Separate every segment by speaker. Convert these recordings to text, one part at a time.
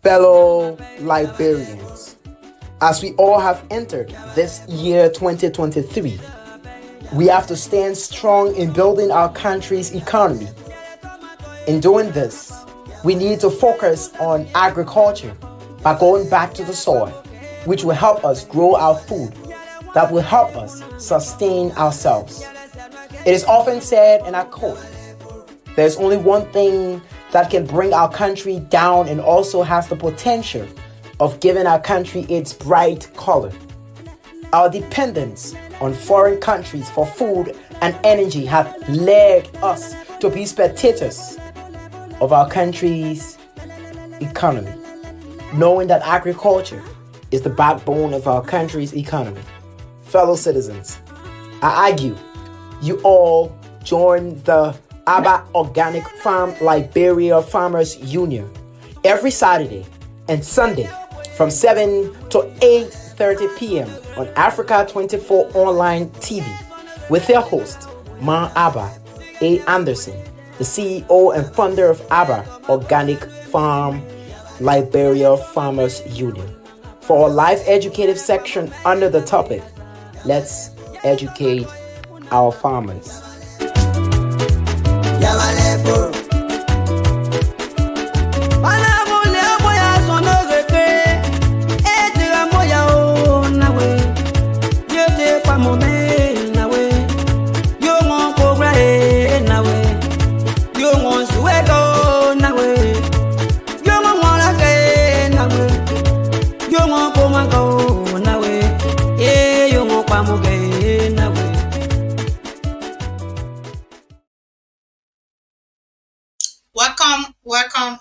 Speaker 1: fellow Liberians, as we all have entered this year 2023, we have to stand strong in building our country's economy. In doing this, we need to focus on agriculture by going back to the soil, which will help us grow our food, that will help us sustain ourselves. It is often said, and I quote, there's only one thing that can bring our country down and also has the potential of giving our country its bright color. Our dependence on foreign countries for food and energy have led us to be spectators of our country's economy, knowing that agriculture is the backbone of our country's economy. Fellow citizens, I argue you all join the Aba Organic Farm Liberia Farmers Union every Saturday and Sunday from 7 to 8:30 p.m. on Africa 24 Online TV with their host, Ma Abba A. Anderson, the CEO and founder of Aba Organic Farm Liberia Farmers Union. For a live educative section under the topic, let's educate our farmers.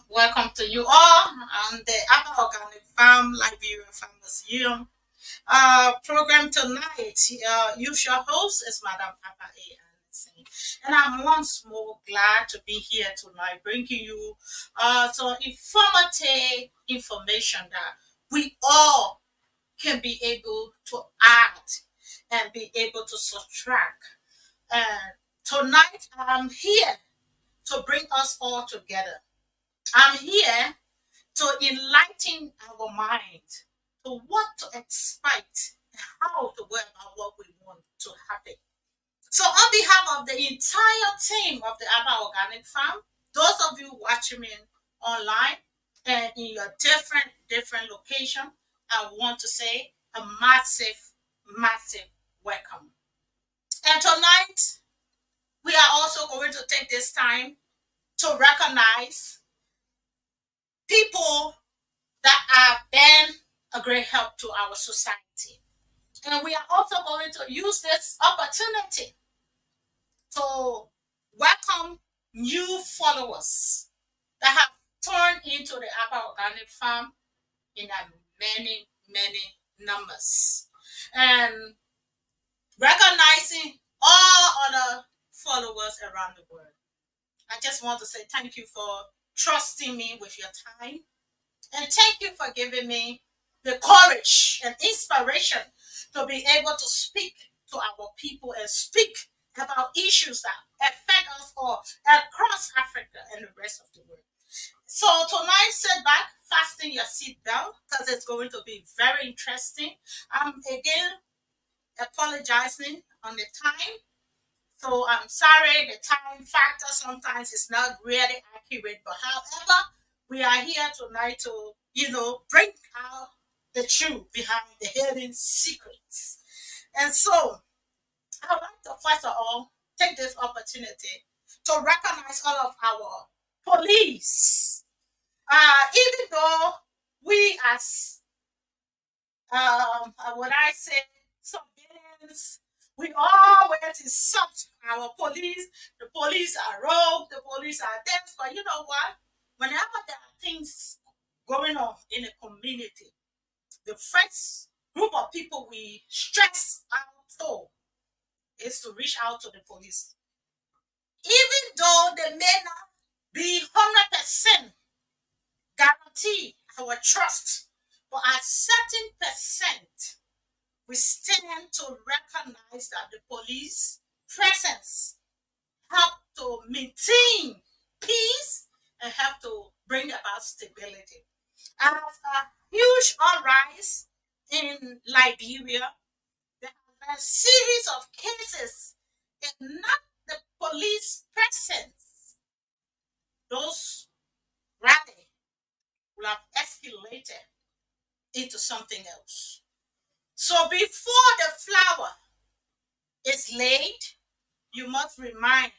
Speaker 2: Welcome to you all on the Apple Organic Farm Liberia Farmers Union program tonight. Usual host is Madam Papa A. Anderson, and I'm once more glad to be here tonight, bringing you some informative information that we all can be able to add and be able to subtract. And tonight I'm here to bring us all together. I'm here to enlighten our mind to what to expect, how to go about what we want to happen. So, on behalf of the entire team of the Abba Organic Farm, those of you watching me online and in your different location, I want to say a massive welcome. And tonight, we are also going to take this time to recognize people that have been a great help to our society. And we are also going to use this opportunity to welcome new followers that have turned into the Abba Organic Farm in many numbers. And recognizing all other followers around the world. I just want to say thank you for trusting me with your time. And thank you for giving me the courage and inspiration to be able to speak to our people and speak about issues that affect us all across Africa and the rest of the world. So tonight, sit back, fasten your seatbelt because it's going to be very interesting. I'm again apologizing on the time. So I'm sorry, the time factor sometimes is not really accurate, but however, we are here tonight to, bring out the truth behind the hidden secrets. And so, I would like to first of all take this opportunity to recognize all of our police. Even though we as, what I say, civilians, we always insult our police. The police are rogue, the police are deaf, but you know what? Whenever there are things going on in a community, the first group of people we stress out to is to reach out to the police. Even though they may not be 100% guarantee our trust, but at certain percent, we stand to recognize that the police presence help to maintain peace and help to bring about stability. As a huge uprise in Liberia, there have been a series of cases that not the police presence, those rally will have escalated into something else. So before the flower is laid, you must remind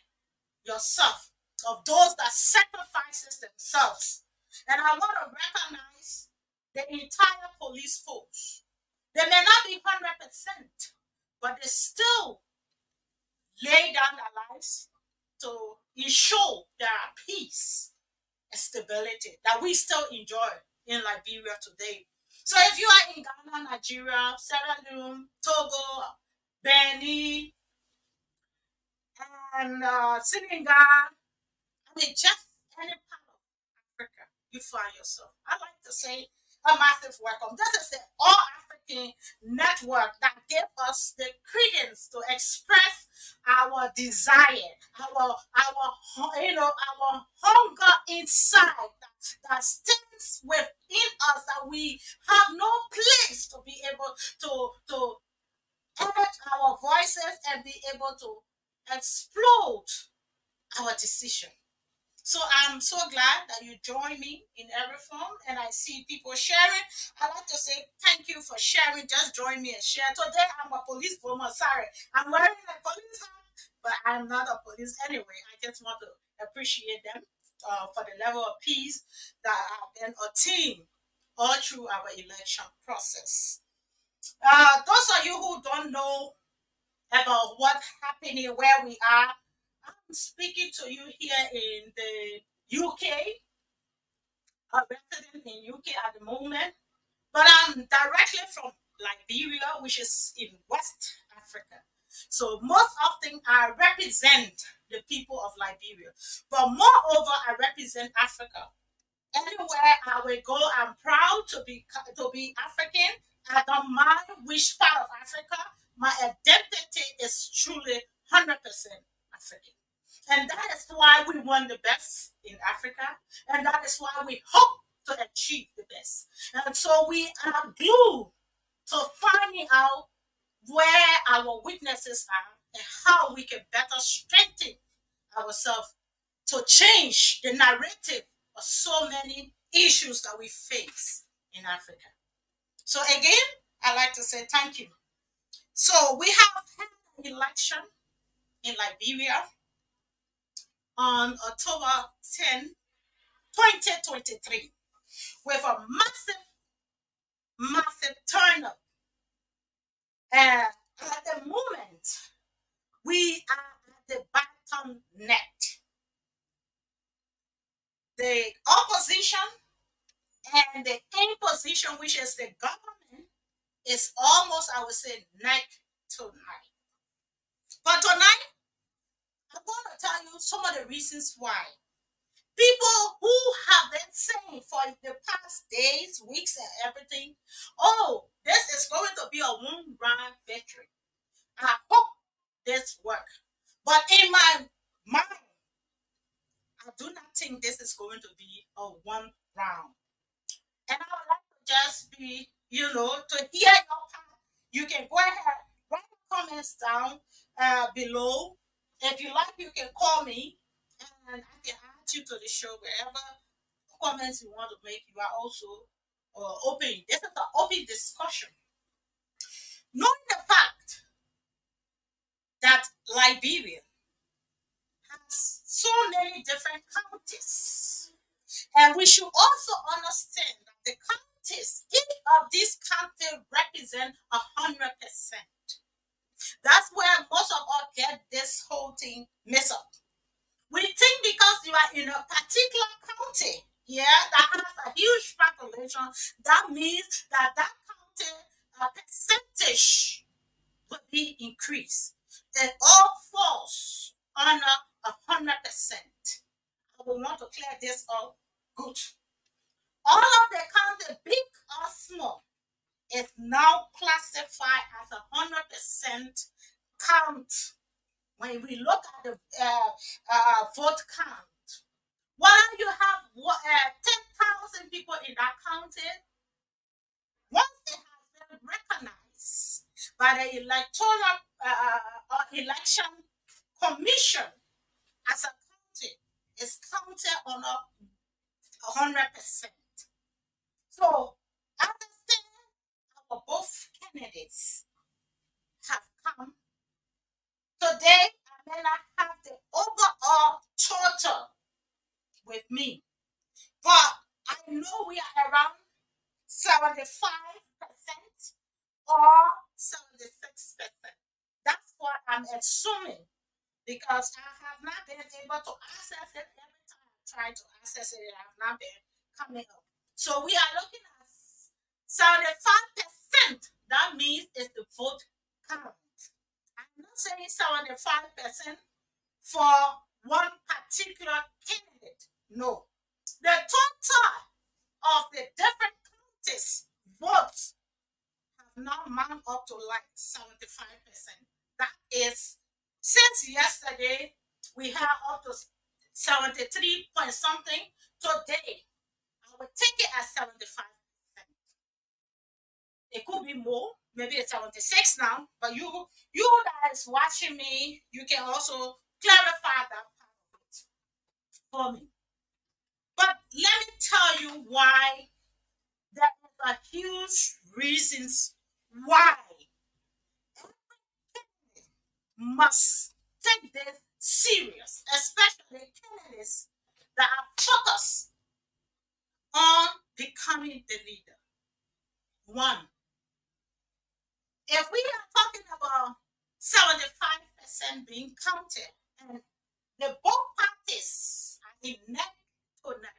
Speaker 2: yourself of those that sacrifices themselves. And I want to recognize the entire police force. They may not be 100%, but they still lay down their lives to ensure there are peace and stability that we still enjoy in Liberia today. So if you are in Ghana, Nigeria, Sierra Leone, Togo, Benin, and Senegal, I mean, just any part of Africa you find yourself. I like to say a massive welcome. This is the All African Network that gave us the credence to express our desire, our hunger inside that stands within us that we have no place to be able to edit our voices and be able to explode our decision. So I'm so glad that you join me in every form and I see people sharing. I like to say thank you for sharing. Just join me and share. Today I'm a police woman. Sorry, I'm wearing a police hat, but I'm not a police anyway. I just want to appreciate them for the level of peace that have been a team all through our election process. Those of you who don't know about what's happening where we are, I'm speaking to you here in the UK, a resident in UK at the moment, but I'm directly from Liberia, which is in West Africa. So most often I represent the people of Liberia, but moreover I represent Africa. Anywhere I will go, I'm proud to be African. I don't mind which part of Africa. My identity is truly 100% African. And that is why we want the best in Africa. And that is why we hope to achieve the best. And so we are glued to finding out where our weaknesses are and how we can better strengthen ourselves to change the narrative of so many issues that we face in Africa. So again, I like to say thank you. So we have had an election in Liberia on October 10, 2023, with a massive, massive turnout. And at the moment, we are at the bottom net. The opposition and the imposition, which is the government, is almost, I would say, neck to neck. But tonight, I'm going to tell you some of the reasons why. People who have been saying for the past days, weeks, and everything, oh, this is going to be a one-round victory. I hope this works. But in my mind, I do not think this is going to be a one round. And I would like to just be, to hear your part. You can go ahead, write the comments down below. If you like, you can call me and I can add you to the show wherever comments you want to make. You are also open. This is an open discussion. Knowing the fact that Liberia has so many different counties, and we should also understand that the counties, each of these counties represent 100%. That's where most of us get this whole thing messed up. We think because you are in a particular county, yeah, that has a huge population, that means that county percentage will be increased. It all falls under 100%. I will want to clear this up. Good. All of the county, big or small, is now classified as 100% count. When we look at the vote count, While you have 10,000 people in that county, once it has been recognized by the electoral election commission as a county, it's counted on 100%. So, understand our both candidates have come today. I may not have the overall total with me, but I know we are around 75% or 76%. That's what I'm assuming because I have not been able to access it. Every time I try to access it, I have not been coming up. So we are looking at 75%. That means it's the vote count. I'm not saying 75% for one particular candidate. No. The total of the different counties votes have now mount up to like 75%. That is, since yesterday, we have up to 73 point something. Today, I would take it as 75%. It could be more, maybe it's 76 now, but you guys watching me, you can also clarify that part of it for me. But let me tell you why there is a huge reasons why must take this serious, especially candidates that are focused on becoming the leader. One, if we are talking about 75% being counted and the both parties are in neck to neck,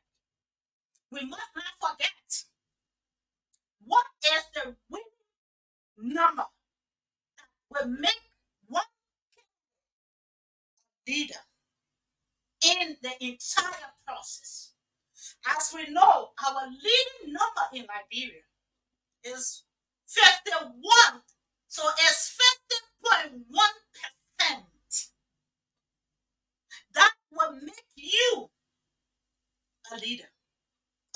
Speaker 2: we must not forget what is the winning number will make one leader in the entire process. As we know, our leading number in Liberia is 51. So it's 50.1%. That will make you a leader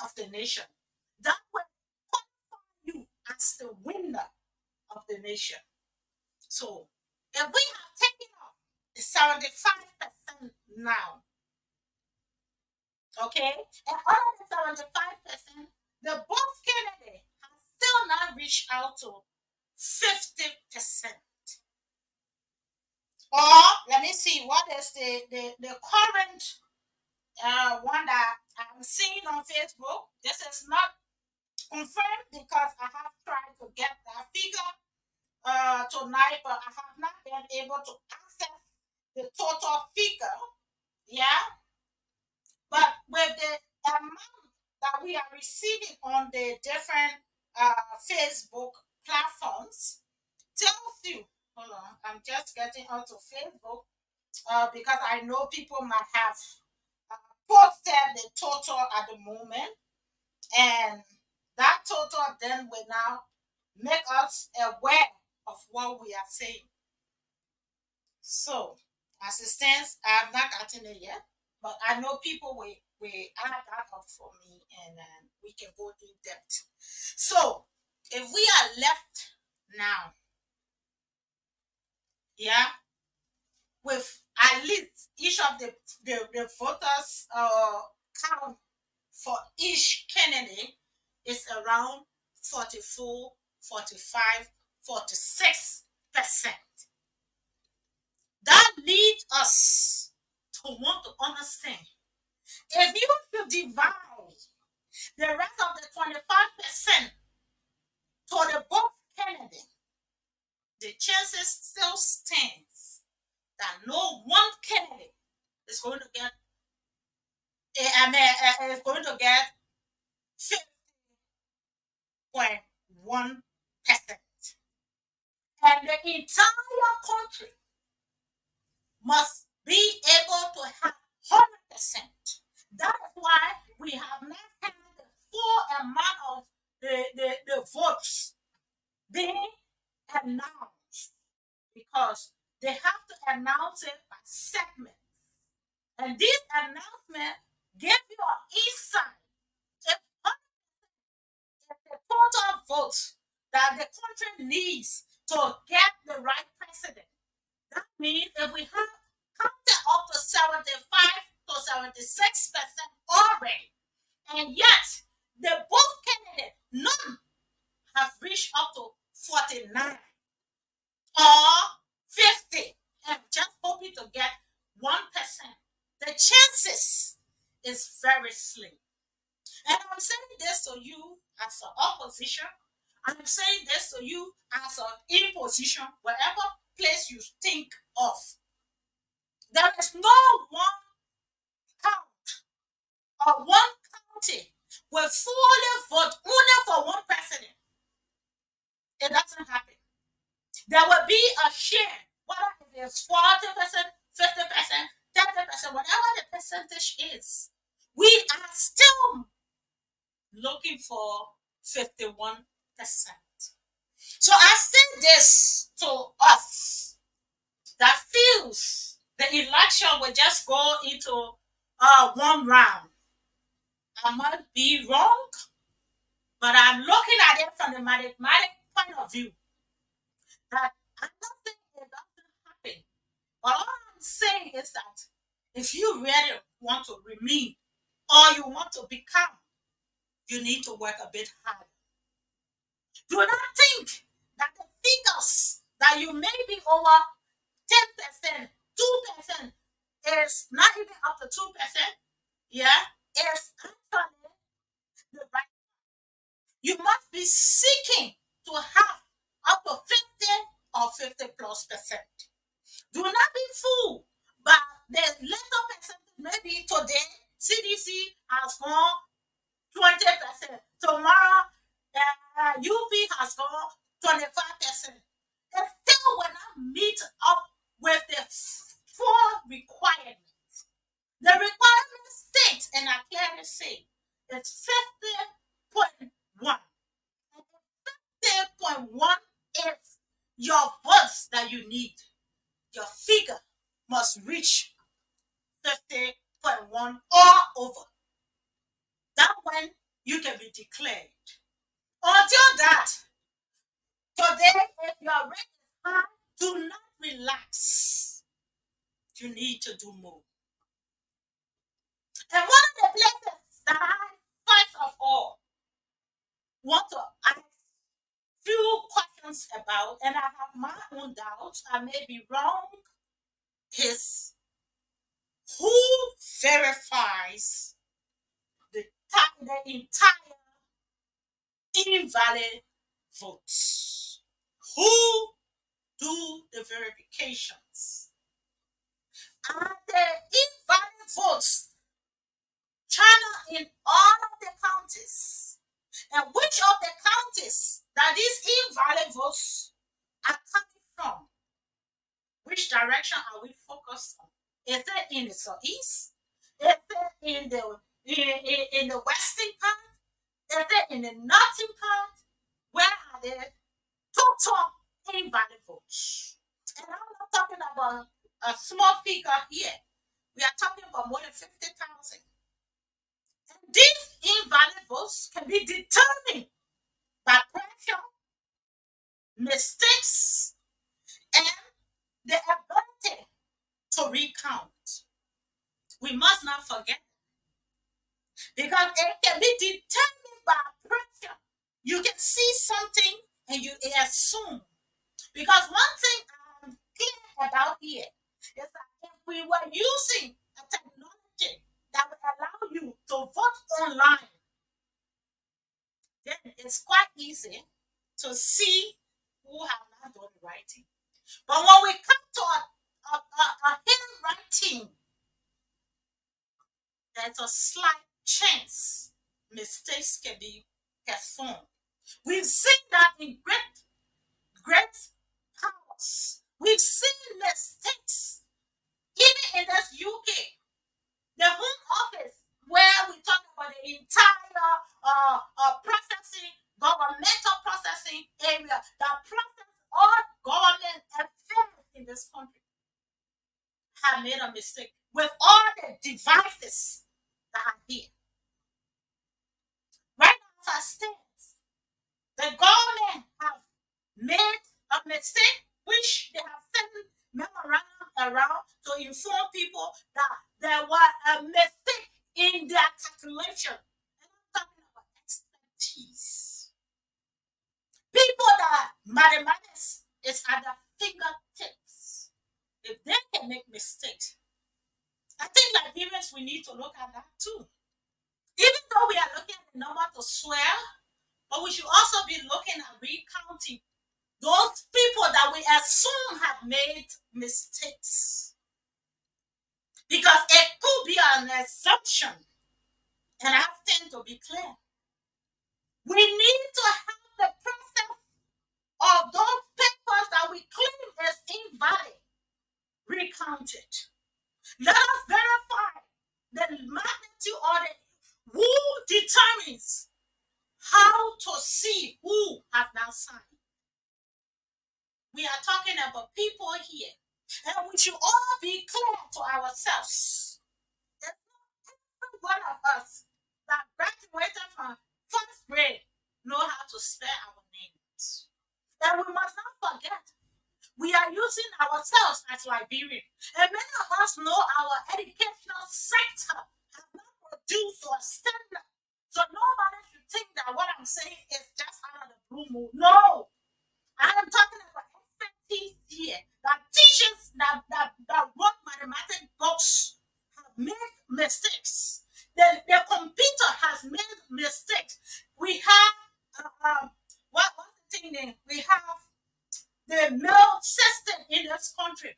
Speaker 2: of the nation. That will qualify you as the winner of the nation. So if we have taken off the 75% now, okay, and out of the 75%, the both candidate has still not reached out to 50%. Or let me see what is the current one that I'm seeing on Facebook. This is not confirmed because I have tried to get that figure tonight, but I have not been able to access the total figure. Yeah, but with the amount that we are receiving on the different Facebook platforms, tells you. Hold on, I'm just getting onto Facebook because I know people might have posted the total at the moment, and that total then will now make us aware of what we are saying. So, as it stands, I have not gotten it yet, but I know people will add that up for me, and we can go in depth. So, if we are left now, yeah, with at least each of the voters count for each candidate is around 44, 45, 46%. That leads us to want to understand if you should divide the rest of the 25% to the both candidates, the chances still stands that no one candidate is going to get is going to get 50.1%. And the entire country must be able to have 100%. That is why we have not had the full amount of the votes being announced because they have to announce it by segment. And this announcement give you an insight. If the total vote that the country needs to get the right president, that means if we have counted up to 75 to 76% already, and yet the both candidates, none have reached up to 49 or 50, and just hoping to get 1%. The chances is very slim. And I'm saying this to you as an opposition. I'm saying this to you as an imposition, whatever place you think of. There is no one count or one county will fully vote only for one president. It doesn't happen. There will be a share, whether it is 40%, 50%, 30%, whatever the percentage is. We are still looking for 51%. So I say this to us that feels the election will just go into one round. I might be wrong, but I'm looking at it from the mathematic point of view that I don't think it doesn't happen. But all I'm saying is that if you really want to remain or you want to become, you need to work a bit harder. Do not think that the figures that you may be over 10%, 2% is not even up to 2%. Yeah, it's actually the right. You must be seeking to have up to 50 or 50 plus percent. Do not be fooled by the little percentage. Maybe today CDC has gone 20%. Tomorrow UP has gone 25%. It still will not meet up with the four requirements. The requirement states, and I clearly say, it's 50.1. 50.1 is your votes that you need. Your figure must reach 50.1 or over. That when you can be declared. Until that, today, if your rate is high, do not relax. You need to do more. And one of the places that I, first of all, want to ask few questions about, and I have my own doubts, I may be wrong, is who verifies the entire invalid votes? Who do the verifications? Are the invalid votes channel in all of the counties? And which of the counties that these invalid votes are coming from? Which direction are we focused on? Is it in the southeast? Is it in the western part? Is it in the northern part? Where are the total invalid votes? And I'm not talking about a small figure here. We are talking about more than 50,000. And these invalid votes can be determined by pressure, mistakes, and the ability to recount. We must not forget, because it can be determined by pressure. You can see something and you assume. Because one thing I'm clear about here is that if we were using a technology that would allow you to vote online, then it's quite easy to see who have not done the right thing. But when we come to a handwriting, there's a slight chance mistakes can be performed. We've seen that in great powers. We've seen mistakes even in this UK, the Home Office, where we talk about the entire processing, governmental processing area that process all government affairs in this country, have made a mistake with all the devices that are here. Right now, as I stand, the government have made a mistake, which they have sent memorandum around to inform people that there was a mistake in their calculation. And I'm talking about expertise. People that mathematics is at their fingertips. If they can make mistakes, I think Liberians we need to look at that too. Even though we are looking at the number to swear, but we should also be looking at recounting those people that we assume have made mistakes. Because it could be an assumption, and I tend to be clear. We need to have the process of those papers that we claim as invalid recounted. Let us verify the magnitude or who determines how to see who has now signed. We are talking about people here, and we should all be clear to ourselves. There's not every one of us that graduated from first grade know how to spell our names. And we must not forget, we are using ourselves as Liberian. And many of us know our educational sector has not produced or standard. So nobody should think that what I'm saying is just out of the blue moon. No, I am talking about expertise here. That teachers that wrote mathematics books have made mistakes. The computer has made mistakes. We have what's the thing name? We have the mail system in this country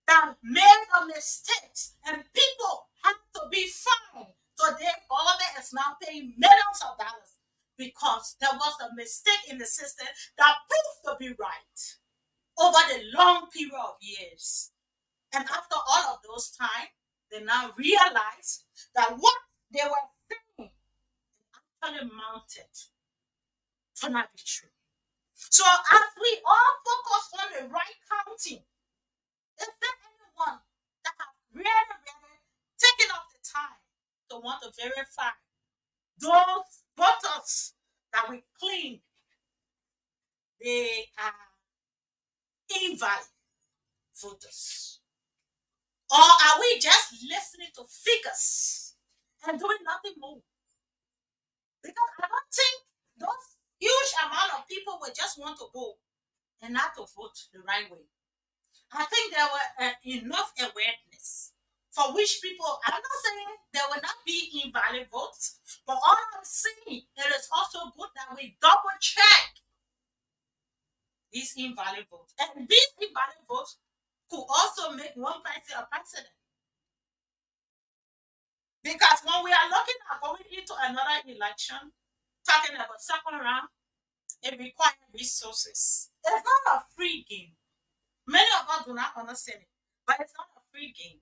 Speaker 2: that made a mistake, and people have to be fined. So their government is now paying millions of dollars because there was a mistake in the system that proved to be right over the long period of years. And after all of those time, they now realize that what they were saying actually mounted to not be true. So as we all focus on the right counting, is there anyone that has really taken up the time to want to verify those voters that we claim they are invalid voters? Or are we just listening to figures and doing nothing more? Because I don't think those huge amount of people will just want to go and not to vote the right way. I think there were enough awareness for which people, I'm not saying there will not be invalid votes, but all I'm saying, it is also good that we double check these invalid votes. And these invalid votes could also make one person a president. Because when we are looking at going into another election, talking about second round, it requires resources. It's not a free game. Many of us do not understand it, but it's not a free game.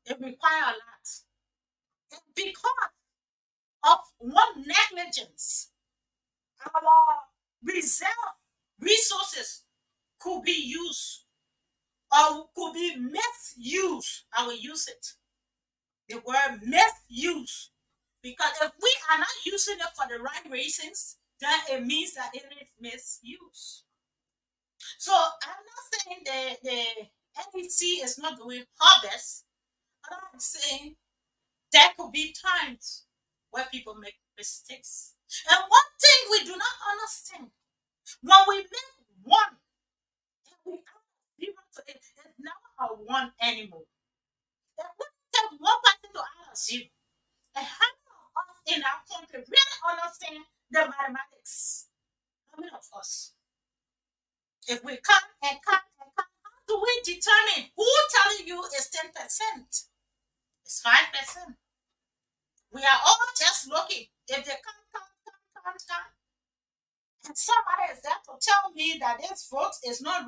Speaker 2: It requires a lot. And because of one negligence, our reserve resources could be used or could be misused. I will use it. The word misuse. Because if we are not using it for the right reasons, then it means that it is misuse. So I'm not saying the NEC is not doing her best. I'm saying there could be times where people make mistakes. And one thing we do not understand, when we make one and we add zero to it, it's never a one anymore. And we take one person to add a zero. And how many of us in our country really understand the mathematics? How many of us? If we count and count and count, how do we determine who telling you is 10%? It's 5%. We are all just looking. If they count, and somebody is there to tell me that this vote is not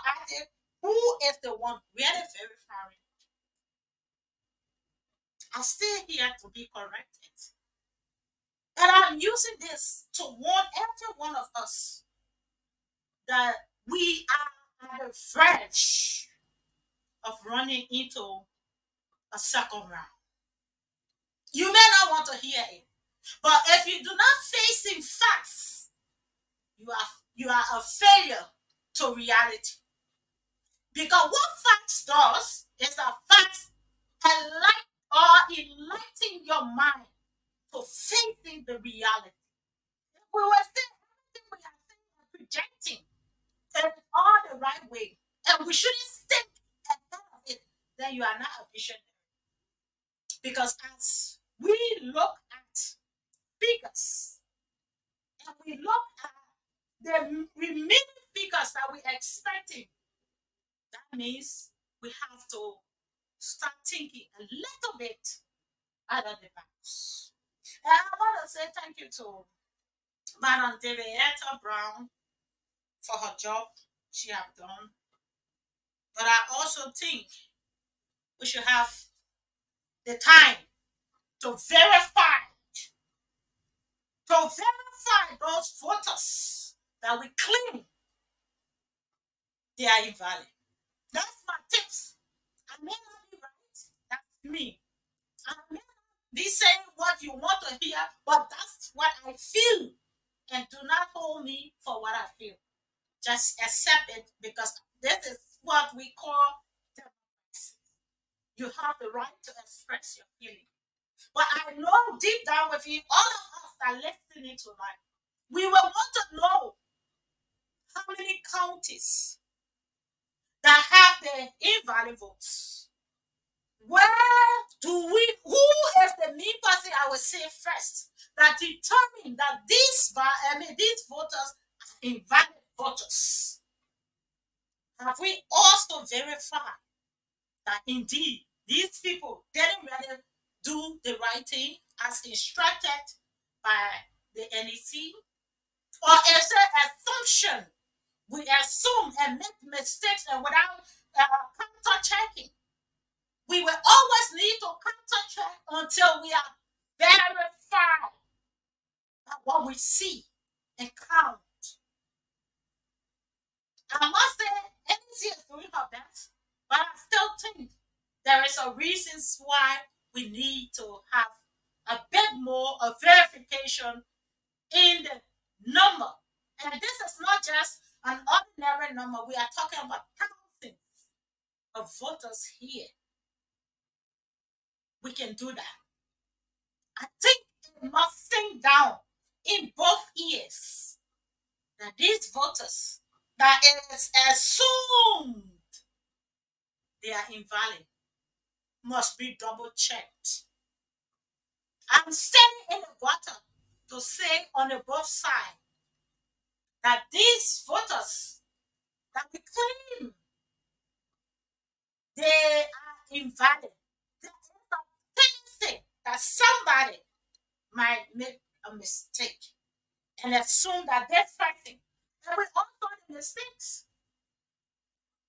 Speaker 2: active, who is the one really verifying? I still here to be corrected. And I'm using this to warn every one of us that we are at the verge of running into a second round. You may not want to hear it. But if you do not face in facts, you are a failure to reality. Because what facts does is that facts enlighten your mind to facing the reality. If we were saying everything we are saying and projecting and all the right way, and we shouldn't think ahead of it, then you are not a visionary. Because as we look at figures and we look at the remaining figures that we're expecting, that means we have to start thinking a little bit out of the box. And I want to say thank you to Madam Devietta Brown for her job she have done. But I also think we should have the time to verify those voters that we claim they are invalid. That's my tips. I may not be right. That's me. I may not be saying what you want to hear, but that's what I feel. And do not hold me for what I feel. Just accept it because this is what we call democracy. You have the right to express your feeling. But I know deep down within all of us that are listening tonight, we will want to know how many counties that have the invalid votes. Where do we, who is the main person I will say first that determine that these voters are invalid voters? Have we also verified that indeed these people didn't really do the right thing as instructed by the NEC? Or is it assumption? We assume and make mistakes and without counter checking. We will always need to counter check until we are verified by what we see and count. I must say, NEC is doing her best, but I still think there is a reason why we need to have a bit more of verification in the number. And this is not just an ordinary number. We are talking about thousands of voters here. We can do that. I think it must sink down in both ears that these voters that it is assumed they are invalid must be double checked. I'm standing in the water to say on the both sides that these voters that we claim they are invalid. There is a tendency that somebody might make a mistake and assume that they're fighting. And we all saw the mistakes.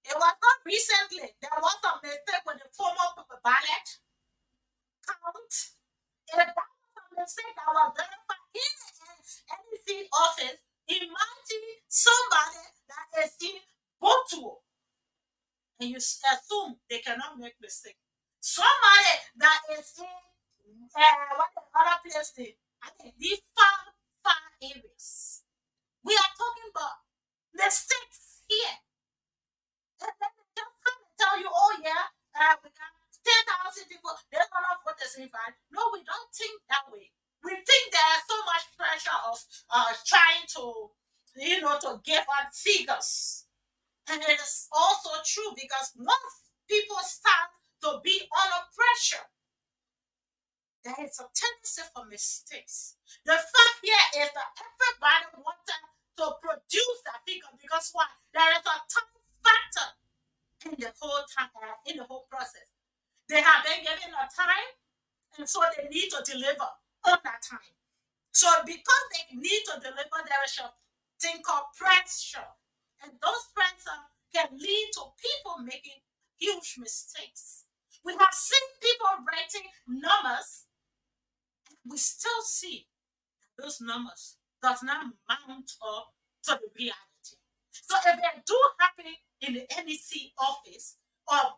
Speaker 2: It was not recently. There was a mistake with the former ballot count. If that was a mistake that was verified in the NEC office, imagine somebody that is in Botuo and you assume they cannot make mistakes. Somebody that is in what the other place did, I think these far areas. We are talking about mistakes here. And then they just come and tell you, oh yeah, we got 10,000 people, they're gonna vote the same fine. No, we don't think that way. We think there's so much pressure of trying to, to give out figures. And it is also true because once people start to be under pressure, there is a tendency for mistakes. The fact here is that everybody wanted to produce that figure because why? There is a time factor in the whole process. They have been given a time, and so they need to deliver on that time. So because they need to deliver, there is a thing called pressure. And those pressure can lead to people making huge mistakes. We have seen people writing numbers, and we still see those numbers does not mount up to the reality. So if they do happen in the NEC office or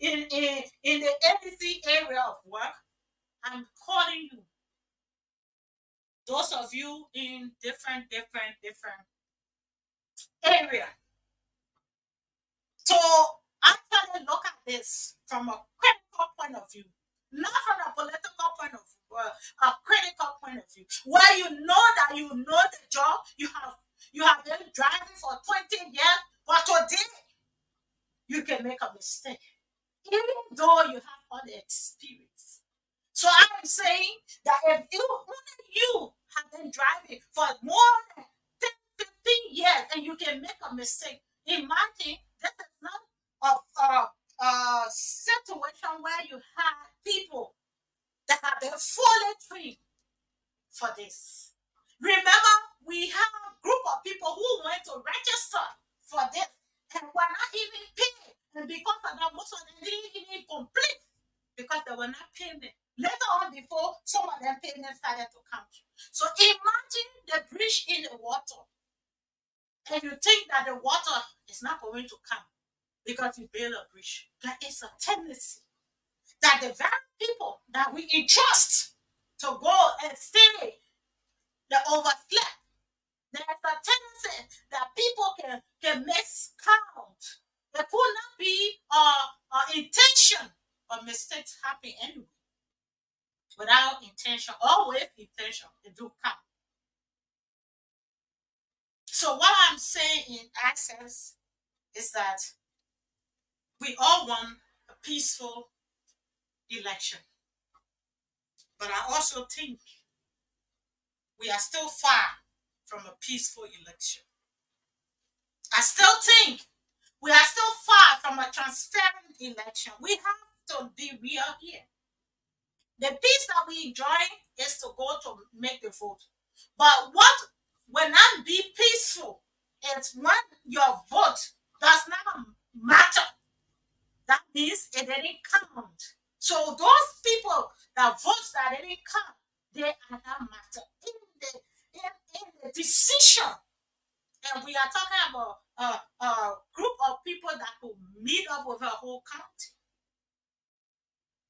Speaker 2: in the NEC area of work, I'm calling of you in different area. So actually look at this from a critical point of view, not from a political point of view, but a critical point of view, where you know the job, you have been driving for 20 years, but today you can make a mistake, even though you have all the experience. So I'm saying that if you have been driving for more than 10, 15 years and you can make a mistake, imagine this is not a situation where you have people that have been fully trained for this. Remember, we have a group of people who went to register for this and were not even paid. And because of that, most of them didn't even complete because they were not paying them. Later on, before some of them payments started to come. So imagine the bridge in the water, and you think that the water is not going to come because you build a bridge. There is a tendency that the very people that we entrust to go and stay, they overslept. There's a tendency that people can miscount. There could not be intention, but mistakes happen anyway. Without intention or with intention, they do come. So what I'm saying in essence is that we all want a peaceful election. But I also think we are still far from a peaceful election. I still think we are still far from a transparent election. We have to be real here. The peace that we enjoy is to go to make the vote. But what will not be peaceful is when your vote does not matter. That means it didn't count. So those people that votes that didn't count, they are not matter in the decision. And we are talking about a group of people that could meet up with a whole county.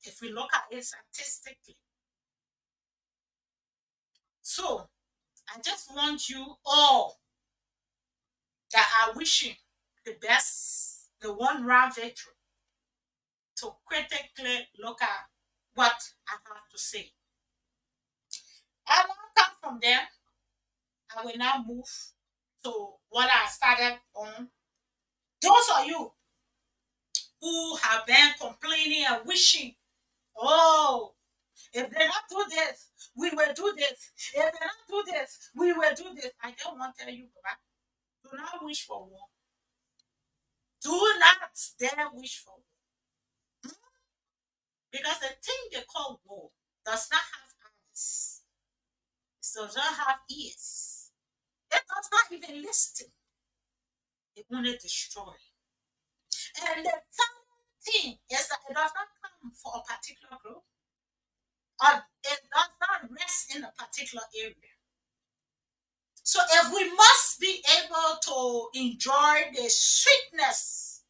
Speaker 2: If we look at it statistically. So I just want you all that are wishing the best, the one round victory, to critically look at what I have to say. I will come from there. I will now move to what I started on. Those of you who have been complaining and wishing, oh, if they not do this, we will do this. If they not do this, we will do this. I don't want to tell you, Baba, do not wish for war. Do not dare wish for war. Because the thing they call war does not have eyes. It does not have ears. It does not even listen. It only destroy. And the third thing is that it does not come for a particular group, or it does not rest in a particular area. So if we must be able to enjoy the sweetness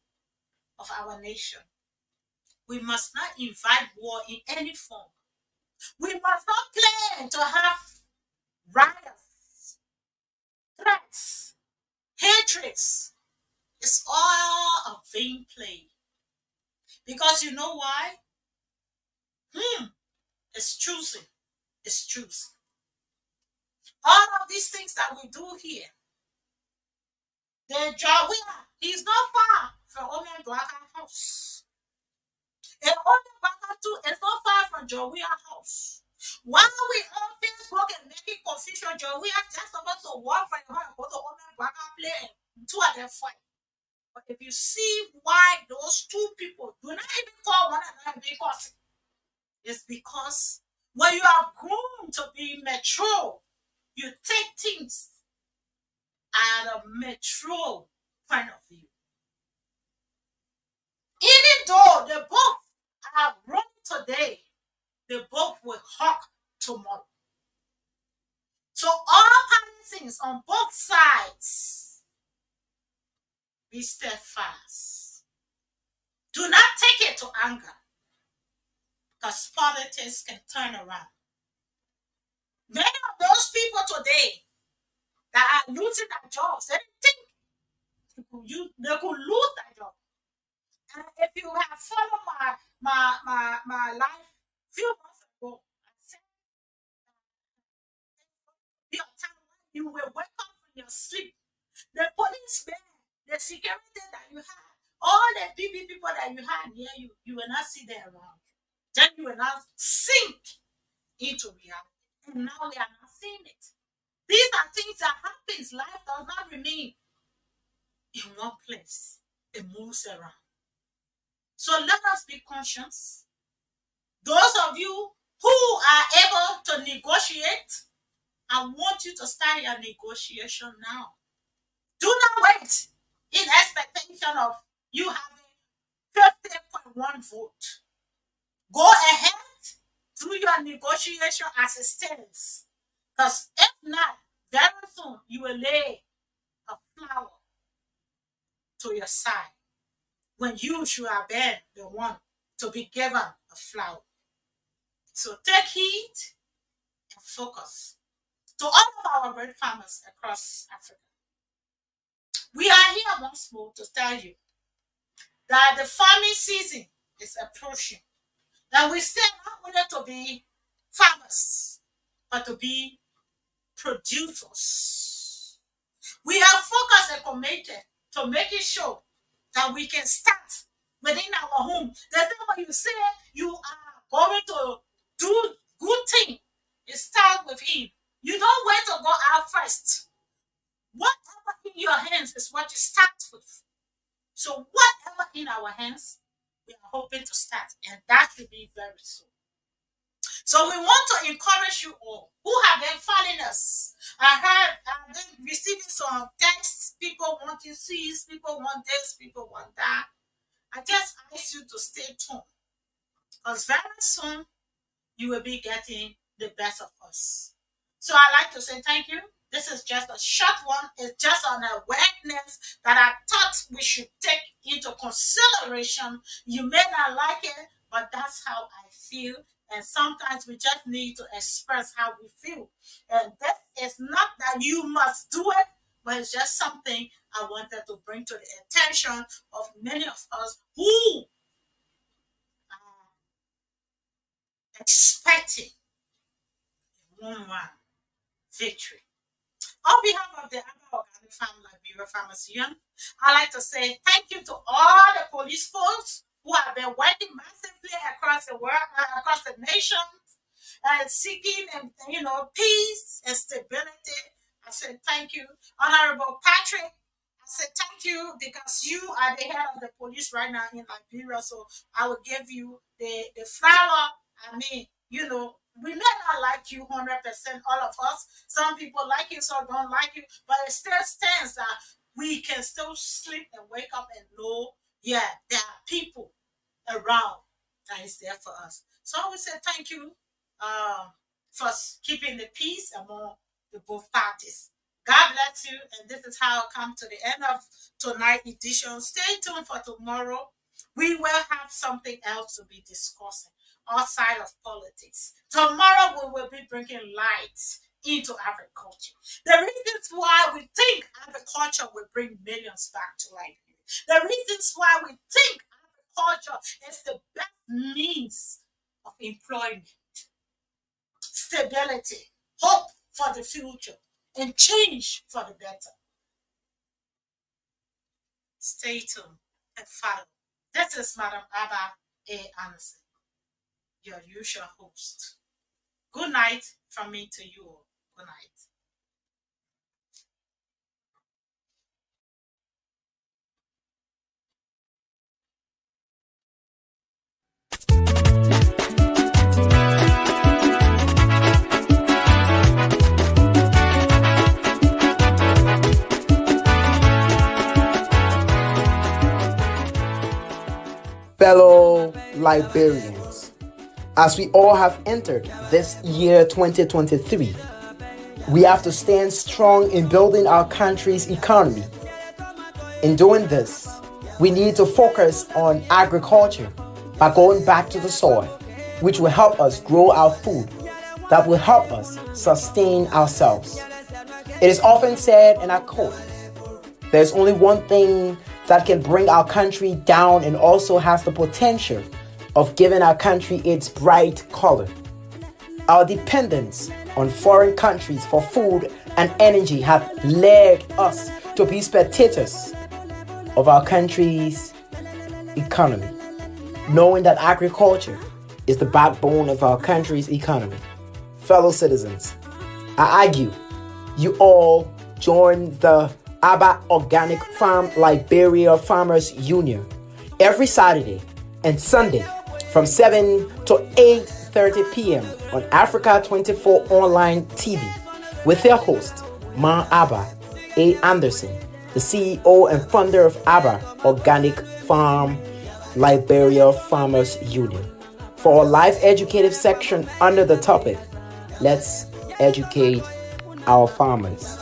Speaker 2: of our nation, we must not invite war in any form. We must not plan to have riots, threats, hatreds. It's all a vain play. Because you know why? It's choosing. It's choosing. All of these things that we do here, the job he's not far from Omen Dwaka house. And Omen Dwaka too is not far from Jowia house. While we on Facebook and making confusion, Jowia just about to walk from her and go to Omen Dwaka play two of them fight. But if you see why those two people do not even call one another because it's because when you are grown to be mature, you take things at a mature point of view. Even though they both are wrong today, they both will hawk tomorrow. So all things on both sides, be steadfast. Do not take it to anger, because politics can turn around. Many of those people today that are losing their jobs, they didn't think they could lose their job. And if you have followed my life few months ago, I said your time when you will wake up from your sleep. The policemen, the security that you had, all the BB people that you had near you, you will not see them around. Then you will not sink into reality. And now we are not seeing it. These are things that happens. Life does not remain in one place. It moves around. So let us be conscious. Those of you who are able to negotiate, I want you to start your negotiation now. Do not wait in expectation of you having 50.1 vote. Go ahead through your negotiation as it stands. Because if not, very soon you will lay a flower to your side when you should have been the one to be given a flower. So take heed and focus. To all of our bird farmers across Africa, we are here once more to tell you that the farming season is approaching. That we still not only to be farmers, but to be producers. We are focused and committed to making sure that we can start within our home. The thing when you say you are going to do good thing, you start with him. You don't wait to go out first. Whatever in your hands is what you start with. So whatever in our hands, we are hoping to start, and that should be very soon. So we want to encourage you all who have been following us. I've been receiving some texts, people wanting seeds, people want this, people want that. I just ask you to stay tuned, because very soon you will be getting the best of us. So I'd like to say thank you. This is just a short one. It's just an awareness that I thought we should take into consideration. You may not like it, but that's how I feel. And sometimes we just need to express how we feel. And this is not that you must do it, but it's just something I wanted to bring to the attention of many of us who are expecting one victory. On behalf of the Abba Organic Farm Liberia Farmers Union, I'd like to say thank you to all the police folks who have been working massively across the world, across the nation, and seeking peace and stability. I said thank you, Honorable Patrick. I said thank you because you are the head of the police right now in Liberia. So I will give you the flower. I mean, we may not like you 100%, all of us. Some people like you, some don't like you, but it still stands that we can still sleep and wake up and know, yeah, there are people around that is there for us. So I would say thank you for keeping the peace among the both parties. God bless you, and this is how I come to the end of tonight's edition. Stay tuned for tomorrow. We will have something else to be discussing outside of politics. Tomorrow we will be bringing light into agriculture. The reasons why we think agriculture will bring millions back to life. The reasons why we think agriculture is the best means of employment, stability, hope for the future, and change for the better. Stay tuned and follow. This is Madam Abba A. Anderson, your usual host. Good night from me to you all. Good night.
Speaker 1: Fellow Liberians, as we all have entered this year 2023, we have to stand strong in building our country's economy. In doing this, we need to focus on agriculture by going back to the soil, which will help us grow our food. that will help us sustain ourselves. It is often said, and I quote, there's only one thing that can bring our country down and also has the potential of giving our country its bright color. Our dependence on foreign countries for food and energy have led us to be spectators of our country's economy, knowing that agriculture is the backbone of our country's economy. Fellow citizens, I argue you all join the ABBA Organic Farm Liberia Farmers Union every Saturday and Sunday from 7 to 8:30 p.m. on Africa 24 Online TV with their host, Ma Abba A. Anderson, the CEO and founder of ABBA Organic Farm Liberia Farmers Union. For our live educative section under the topic, let's educate our farmers.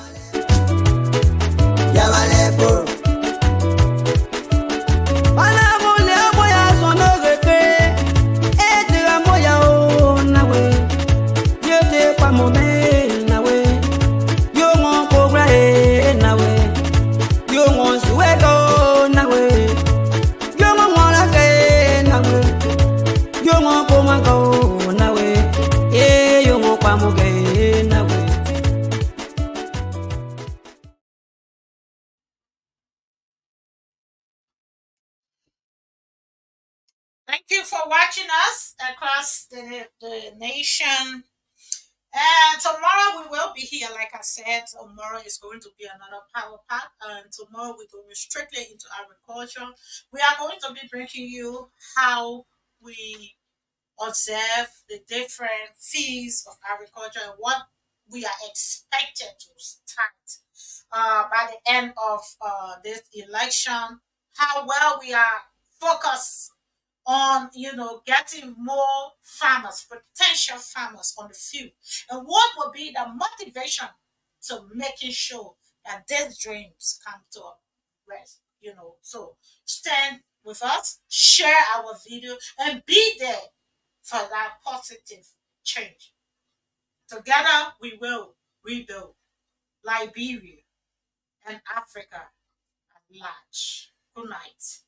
Speaker 2: Thank you for watching us across the nation. And tomorrow we will be here. Like I said, tomorrow is going to be another power pack. And tomorrow we're going strictly into agriculture. We are going to be bringing you how we observe the different fees of agriculture and what we are expected to start by the end of this election. How well we are focused on getting more farmers, potential farmers on the field, and what will be the motivation to making sure that these dreams come to rest. So stand with us, share our video, and be there for that positive change. Together we will rebuild Liberia and Africa at large. Good night.